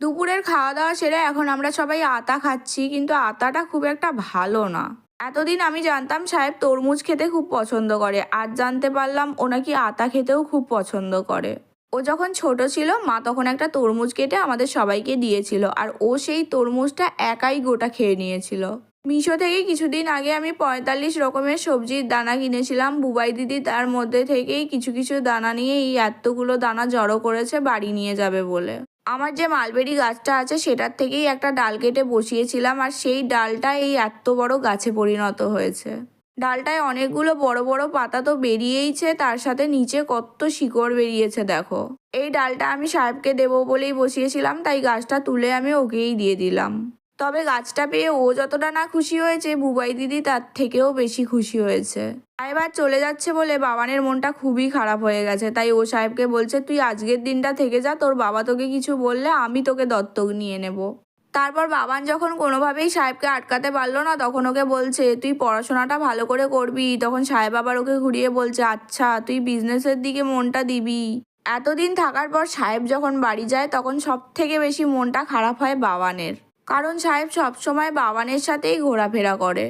দুপুরের খাওয়া দাওয়া সেরে এখন আমরা সবাই আতা খাচ্ছি, কিন্তু আতাটা খুব একটা ভালো না। এতদিন আমি জানতাম সাহেব তরমুজ খেতে খুব পছন্দ করে, আজ জানতে পারলাম ও নাকি আতা খেতেও খুব পছন্দ করে। ও যখন ছোট ছিল মা তখন একটা তরমুজ কেটে আমাদের সবাইকে দিয়েছিল, আর ও সেই তরমুজটা একাই গোটা খেয়ে নিয়েছিল। মিশো থেকে কিছুদিন আগে আমি ৪৫ রকমের সবজির দানা কিনেছিলাম। বুবাই দিদি তার মধ্যে থেকেই কিছু কিছু দানা নিয়ে এই এতগুলো দানা জড়ো করেছে বাড়ি নিয়ে যাবে বলে। আমার যে মালবেরি গাছটা আছে সেটার থেকেই একটা ডাল কেটে বসিয়েছিলাম, আর সেই ডালটা এই এত বড় গাছে পরিণত হয়েছে। ডালটায় অনেকগুলো বড় বড় পাতা তো বেরিয়েইছে, তার সাথে নিচে কত শিকড় বেরিয়েছে দেখো। এই ডালটা আমি সাহেবকে দেবো বলেই বসিয়েছিলাম, তাই গাছটা তুলে আমি ওকেই দিয়ে দিলাম। তবে গাছটা পেয়ে ও যতটা না খুশি হয়েছে, বুবাই দিদি তার থেকেও বেশি খুশি হয়েছে। এবার চলে যাচ্ছে বলে বাবানের মনটা খুবই খারাপ হয়ে গেছে, তাই ও সাহেবকে বলছে, তুই আজকের দিনটা থেকে যা, তোর বাবা তোকে কিছু বললে আমি তোকে দত্তক নিয়ে নেব। তারপর বাবান যখন কোনোভাবেই সাহেবকে আটকাতে পারলো না, তখন ওকে বলছে, তুই পড়াশোনাটা ভালো করে করবি। তখন সাহেব আবার ওকে ঘুরিয়ে বলছে, আচ্ছা তুই বিজনেসের দিকে মনটা দিবি। এতদিন থাকার পর সাহেব যখন বাড়ি যায় তখন সব থেকে বেশি মনটা খারাপ হয় বাবানের, কারণ সাহেব সবসময় বাবানের সাথেই ঘোরাফেরা করে।